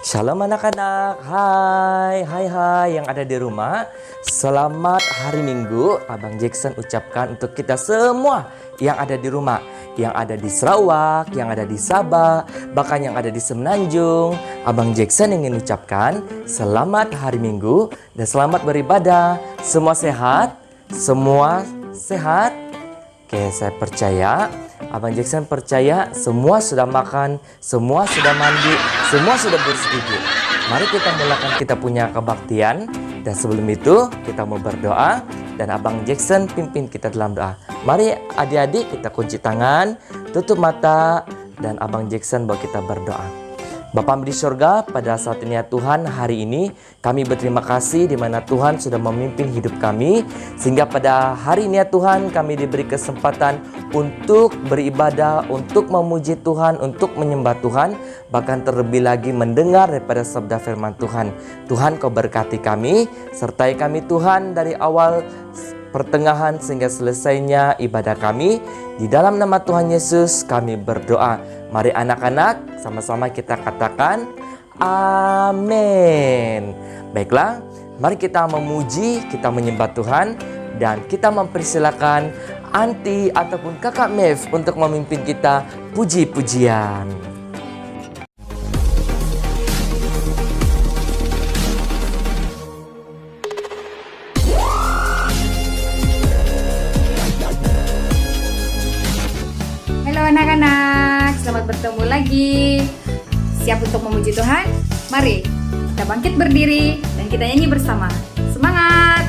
Shalom anak-anak, hai yang ada di rumah. Selamat hari Minggu. Abang Jackson ucapkan untuk kita semua yang ada di rumah, yang ada di Sarawak, yang ada di Sabah, bahkan yang ada di Semenanjung. Abang Jackson ingin ucapkan selamat hari Minggu dan selamat beribadah. Semua sehat? Semua sehat? Oke, saya percaya, Abang Jackson percaya semua sudah makan, semua sudah mandi, semua sudah bersetuju. Mari kita mulakan kita punya kebaktian. Dan sebelum itu kita mau berdoa dan Abang Jackson pimpin kita dalam doa. Mari adik-adik kita kunci tangan, tutup mata dan Abang Jackson bawa kita berdoa. Bapa di surga, pada saat ini ya Tuhan, hari ini kami berterima kasih di mana Tuhan sudah memimpin hidup kami. Sehingga pada hari ini ya Tuhan, kami diberi kesempatan untuk beribadah, untuk memuji Tuhan, untuk menyembah Tuhan. Bahkan terlebih lagi mendengar daripada sabda firman Tuhan. Tuhan Kau berkati kami, sertai kami Tuhan dari awal pertengahan sehingga selesainya ibadah kami. Di dalam nama Tuhan Yesus kami berdoa. Mari anak-anak sama-sama kita katakan amin. Baiklah, mari kita memuji, kita menyembah Tuhan. Dan kita mempersilakan Anti ataupun Kakak Mev untuk memimpin kita puji-pujian. Halo anak-anak, selamat bertemu lagi. Siap untuk memuji Tuhan? Mari kita bangkit berdiri dan kita nyanyi bersama. Semangat!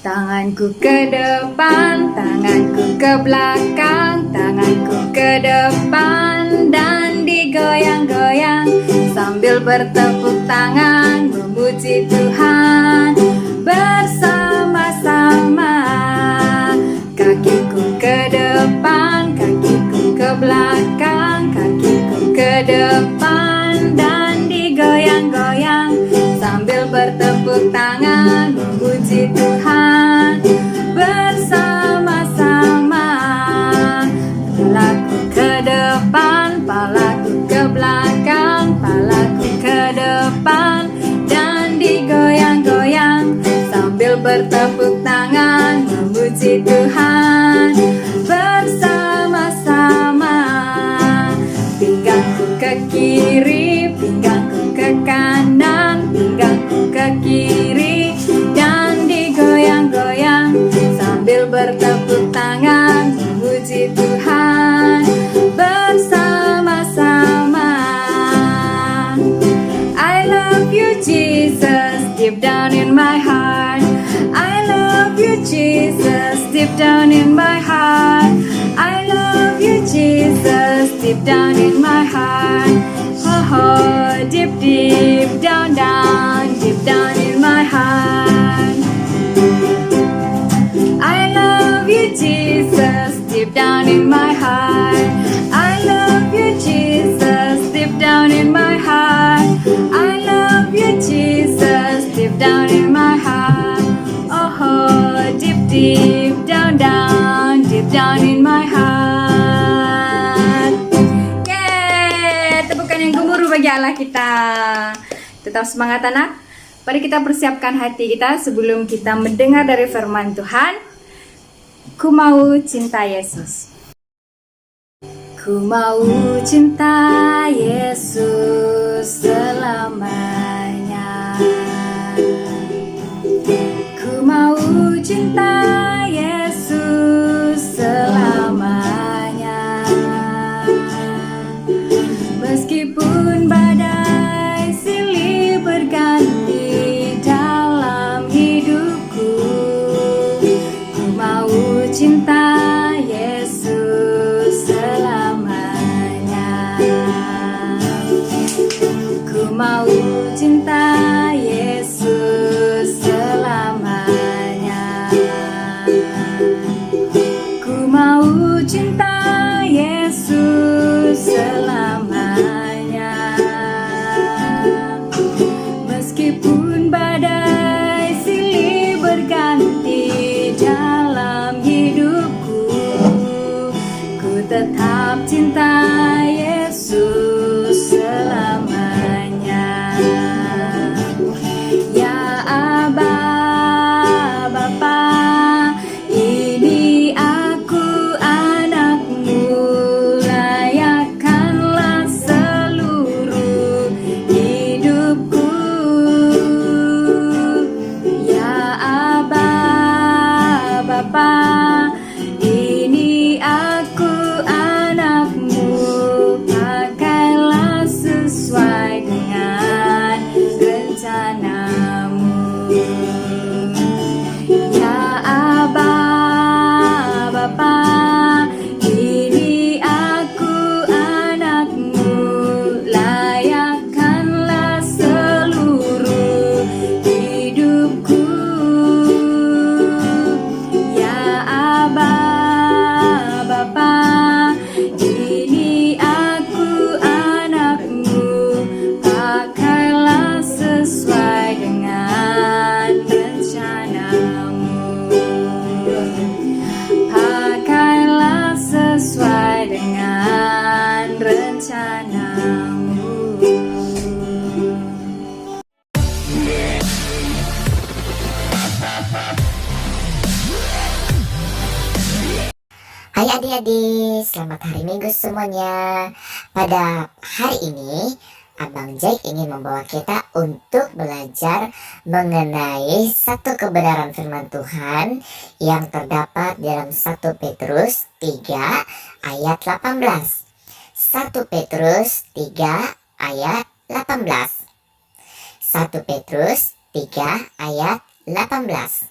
Tanganku ke depan, tanganku ke belakang, tanganku ke depan dan digoyang-goyang sambil bertepuk tangan memuji Tuhan bersama-sama. Kakiku ke depan, kakiku ke belakang, kakiku ke depan dan digoyang-goyang sambil bertepuk tangan memuji Tuhan bersama-sama. Palaku ke depan, palaku ke belakang, palaku ke depan dan digoyang-goyang sambil bertepuk tangan memuji Tuhan bersama-sama. Pinggangku ke kiri, pinggangku ke kanan, pinggangku ke kiri dan digoyang-goyang sambil bertepuk tangan memuji Tuhan bersama-sama. I love you Jesus, deep down in my heart. I love you Jesus, deep down in my heart. I love you Jesus, deep down in my heart. Oh, oh, deep, deep down, down, deep down in my heart. I love you Jesus, deep down in my heart. I love you Jesus, deep down in my heart. I love you Jesus, deep down in my heart. Oh, deep, deep down, down, deep down in my heart. Yeay, tepukan yang gemuruh bagi Allah kita. Tetap semangat anak. Mari kita persiapkan hati kita sebelum kita mendengar dari firman Tuhan. Ku mau cinta Yesus. Ku mau cinta Yesus selamanya. Ku mau cinta Yesus selamanya. Meskipun badai silih berganti dalam hidupku, ku mau cinta Yesus selamanya. Ku mau cinta Yesus selamanya. Ku mau cinta Yesus selamanya. Meskipun badai silih berganti dalam hidupku, ku tetap cinta Yesus. padamu. Hai adik-adik, selamat hari Minggu semuanya. Pada hari ini, Abang Jack ingin membawa kita untuk belajar mengenai satu kebenaran firman Tuhan yang terdapat dalam 1 Petrus 3 ayat 18. 1 Petrus 3 ayat 18. 1 Petrus 3 ayat 18.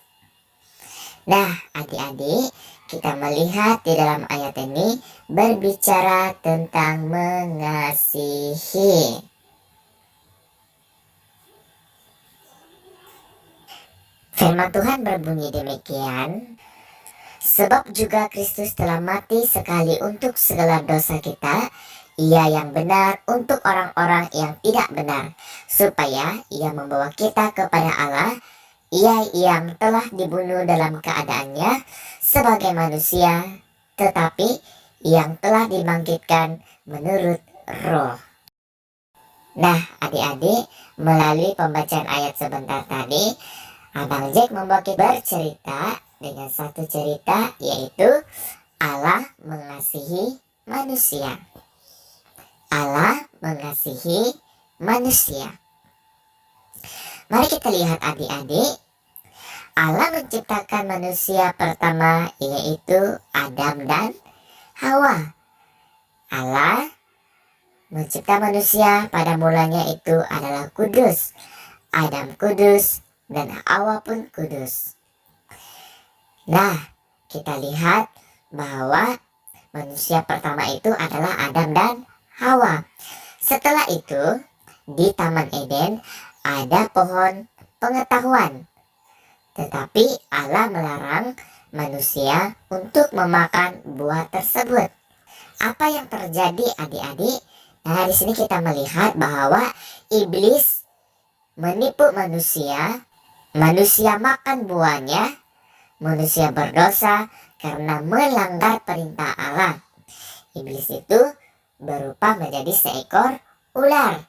Nah, adik-adik, kita melihat di dalam ayat ini berbicara tentang mengasihi. Firman Tuhan berbunyi demikian, sebab juga Kristus telah mati sekali untuk segala dosa kita, Ia yang benar untuk orang-orang yang tidak benar, supaya Ia membawa kita kepada Allah, Ia yang telah dibunuh dalam keadaannya sebagai manusia, tetapi yang telah dibangkitkan menurut roh. Nah, adik-adik, melalui pembacaan ayat sebentar tadi, Abang Jack membawa kita bercerita dengan satu cerita, yaitu Allah mengasihi manusia. Allah mengasihi manusia. Mari kita lihat adik-adik. Allah menciptakan manusia pertama, yaitu Adam dan Hawa. Allah mencipta manusia pada mulanya itu adalah kudus. Adam kudus dan Hawa pun kudus. Nah, kita lihat bahwa manusia pertama itu adalah Adam dan Hawa. Setelah itu, di Taman Eden ada pohon pengetahuan. Tetapi Allah melarang manusia untuk memakan buah tersebut. Apa yang terjadi adik-adik? Nah, di sini kita melihat bahwa iblis menipu manusia. Manusia makan buahnya. Manusia berdosa karena melanggar perintah Allah. Iblis itu berupa menjadi seekor ular.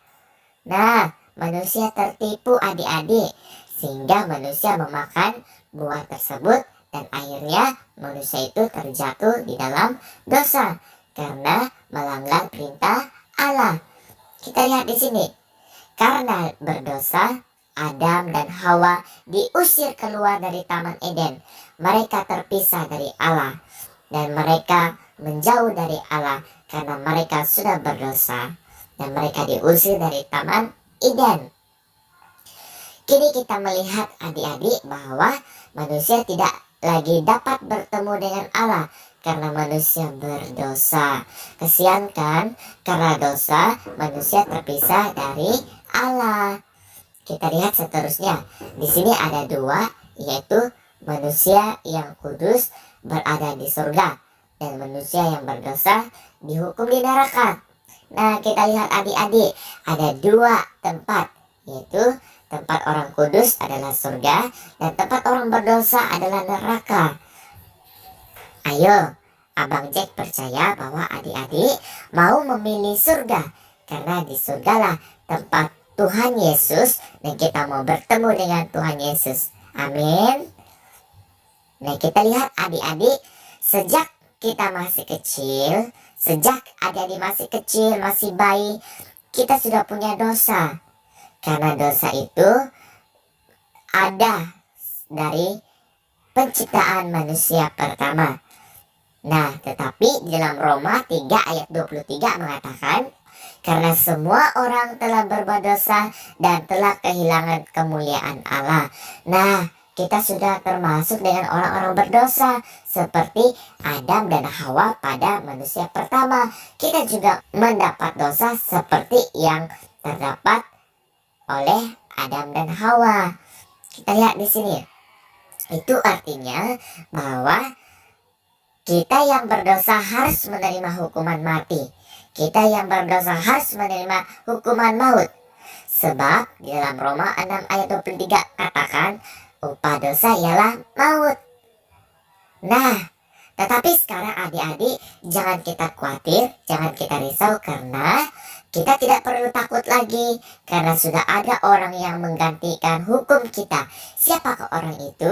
Nah, manusia tertipu adik-adik, sehingga manusia memakan buah tersebut dan akhirnya manusia itu terjatuh di dalam dosa karena melanggar perintah Allah. Kita lihat di sini, karena berdosa, Adam dan Hawa diusir keluar dari Taman Eden. Mereka terpisah dari Allah dan mereka menjauh dari Allah karena mereka sudah berdosa dan mereka diusir dari Taman Eden. Kini kita melihat adik-adik bahwa manusia tidak lagi dapat bertemu dengan Allah karena manusia berdosa. Kesian kan? Karena dosa manusia terpisah dari Allah. Kita lihat seterusnya. Di sini ada dua, yaitu manusia yang kudus berada di surga dan manusia yang berdosa dihukum di neraka. Nah, kita lihat adik-adik, ada dua tempat, yaitu tempat orang kudus adalah surga dan tempat orang berdosa adalah neraka. Ayo, Abang Jack percaya bahwa adik-adik mau memilih surga, karena di surgalah tempat Tuhan Yesus dan kita mau bertemu dengan Tuhan Yesus. Amin. Nah, kita lihat adik-adik, sejak kita masih kecil, sejak adik-adik masih kecil, masih bayi, kita sudah punya dosa. Karena dosa itu ada dari penciptaan manusia pertama. Nah, tetapi di dalam Roma 3 ayat 23 mengatakan, karena semua orang telah berbuat dosa dan telah kehilangan kemuliaan Allah. Nah, kita sudah termasuk dengan orang-orang berdosa seperti Adam dan Hawa pada manusia pertama. Kita juga mendapat dosa seperti yang terdapat oleh Adam dan Hawa. Kita lihat di sini. Itu artinya bahwa kita yang berdosa harus menerima hukuman mati. Kita yang berdosa harus menerima hukuman maut. Sebab di dalam Roma 6 ayat 23 katakan, upah dosa ialah maut. Nah, Tetapi sekarang adik-adik, jangan kita khawatir, jangan kita risau, karena kita tidak perlu takut lagi, karena sudah ada orang yang menggantikan hukum kita. Siapakah orang itu?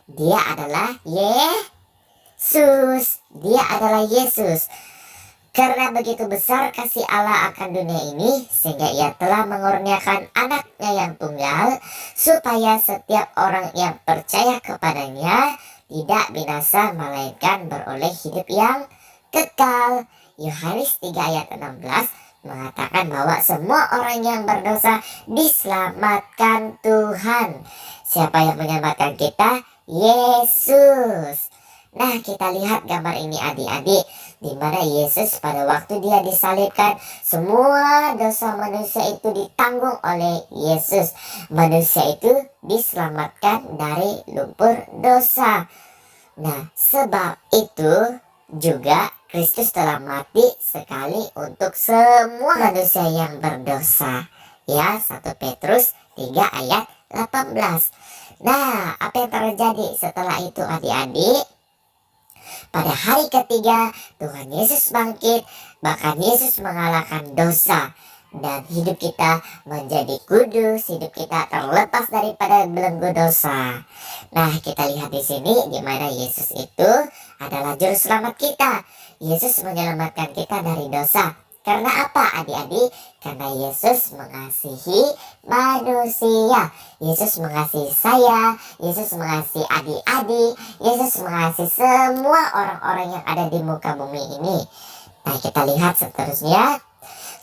Dia adalah Yesus. Dia adalah Yesus. Karena begitu besar kasih Allah akan dunia ini, sehingga ia telah mengurniakan anaknya yang tunggal, supaya setiap orang yang percaya kepadanya tidak binasa, melainkan beroleh hidup yang kekal. Yohanes 3 ayat 16 mengatakan bahwa semua orang yang berdosa diselamatkan Tuhan. Siapa yang menyelamatkan kita? Yesus. Nah, kita lihat gambar ini adik-adik, di mana Yesus pada waktu dia disalibkan, semua dosa manusia itu ditanggung oleh Yesus. Manusia itu diselamatkan dari lumpur dosa. Nah, sebab itu juga Kristus telah mati sekali untuk semua manusia yang berdosa. Ya, 1 Petrus 3 ayat 18. Nah, apa yang terjadi setelah itu adik-adik? Pada hari ketiga Tuhan Yesus bangkit, bahkan Yesus mengalahkan dosa, dan hidup kita menjadi kudus, hidup kita terlepas daripada belenggu dosa. Nah, kita lihat di sini di mana Yesus itu adalah juru selamat kita. Yesus menyelamatkan kita dari dosa. Karena apa adik-adik? Karena Yesus mengasihi manusia. Yesus mengasihi saya, Yesus mengasihi adik-adik, Yesus mengasihi semua orang-orang yang ada di muka bumi ini. Nah, kita lihat seterusnya.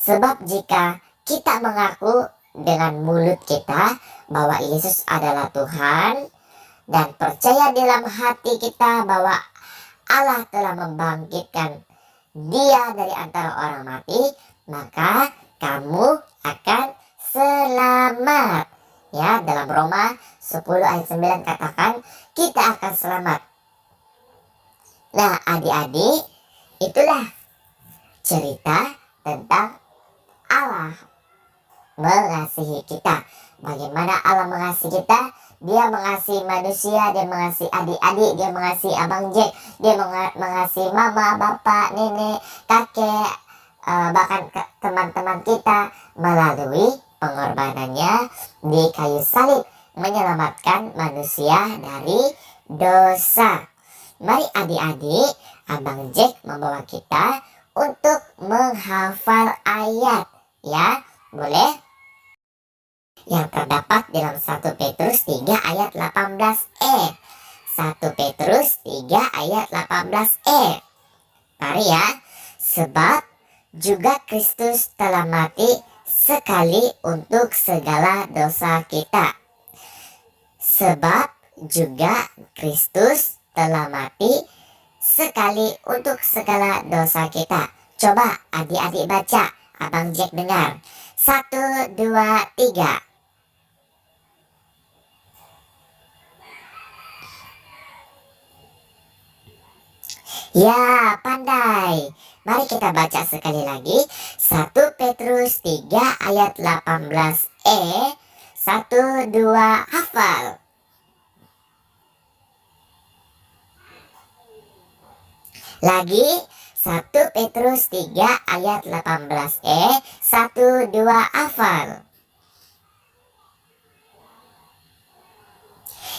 Sebab jika kita mengaku dengan mulut kita bahwa Yesus adalah Tuhan, dan percaya dalam hati kita bahwa Allah telah membangkitkan Dia dari antara orang mati, maka kamu akan selamat. Ya, dalam Roma 10 ayat 9 katakan kita akan selamat. Nah, adik-adik, itulah cerita tentang Allah mengasihi kita. Bagaimana Allah mengasihi kita? Dia mengasihi manusia, dia mengasihi adik-adik, dia mengasihi abang Jack, dia mengasihi mama, bapak, nenek, kakek, bahkan teman-teman kita melalui pengorbanannya di kayu salib, menyelamatkan manusia dari dosa. Mari adik-adik, abang Jack membawa kita untuk menghafal ayat, ya, boleh? Yang terdapat dalam 1 Petrus 3 ayat 18e. 1 Petrus 3 ayat 18e. Mari ya. Sebab juga Kristus telah mati sekali untuk segala dosa kita. Sebab juga Kristus telah mati sekali untuk segala dosa kita. Coba adik-adik baca, abang Jack dengar. 1, 2, 3. Ya, pandai. Mari kita baca sekali lagi. 1 Petrus 3 ayat 18e. 1, 2, hafal. Lagi, 1 Petrus 3 ayat 18e. 1, 2, hafal.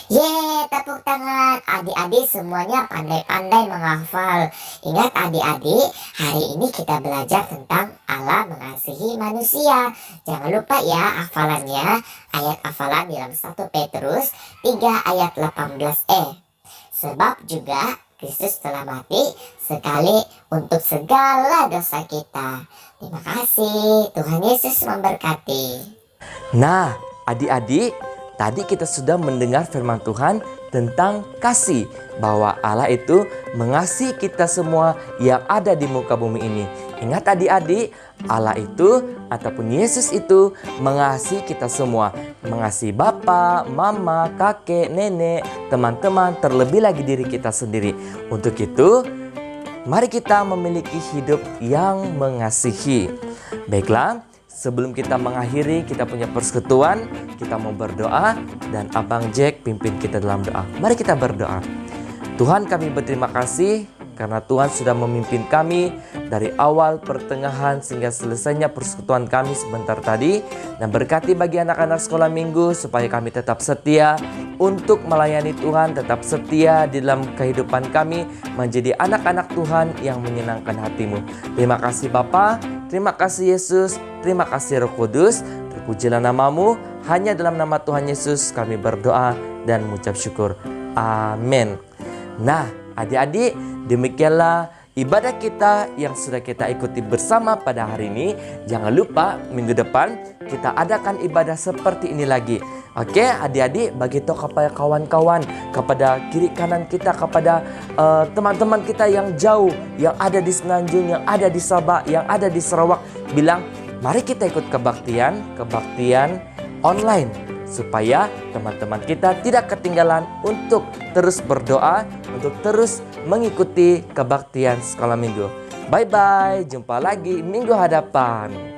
Yeay, tepuk tangan. Adik-adik semuanya pandai-pandai menghafal. Ingat adik-adik, hari ini kita belajar tentang Allah mengasihi manusia. Jangan lupa ya hafalannya. Ayat hafalan dalam 1 Petrus 3 ayat 18e. Sebab juga Kristus telah mati sekali untuk segala dosa kita. Terima kasih. Tuhan Yesus memberkati. Nah, adik-adik, tadi kita sudah mendengar firman Tuhan tentang kasih, bahwa Allah itu mengasihi kita semua yang ada di muka bumi ini. Ingat adik-adik, Allah itu ataupun Yesus itu mengasihi kita semua. Mengasihi bapak, mama, kakek, nenek, teman-teman, terlebih lagi diri kita sendiri. Untuk itu, mari kita memiliki hidup yang mengasihi. Baiklah, sebelum kita mengakhiri, kita punya persekutuan, kita mau berdoa, dan abang Jack pimpin kita dalam doa. Mari kita berdoa. Tuhan, kami berterima kasih karena Tuhan sudah memimpin kami dari awal, pertengahan, sehingga selesainya persekutuan kami sebentar tadi. Dan berkati bagi anak-anak sekolah minggu supaya kami tetap setia untuk melayani Tuhan, tetap setia di dalam kehidupan kami menjadi anak-anak Tuhan yang menyenangkan hati-Mu. Terima kasih Bapa, terima kasih Yesus, terima kasih Roh Kudus. Terpujilah nama-Mu, hanya dalam nama Tuhan Yesus kami berdoa dan mengucap syukur. Amin. Nah, adik-adik, demikianlah ibadah kita yang sudah kita ikuti bersama pada hari ini. Jangan lupa minggu depan kita adakan ibadah seperti ini lagi. Oke, adik-adik, bagi tahu kepada kawan-kawan, kepada kiri kanan kita, kepada teman-teman kita yang jauh, yang ada di Semenanjung, yang ada di Sabah, yang ada di Sarawak, bilang, mari kita ikut kebaktian online, supaya teman-teman kita tidak ketinggalan untuk terus berdoa, untuk terus mengikuti kebaktian sekolah minggu. Bye-bye, jumpa lagi minggu hadapan.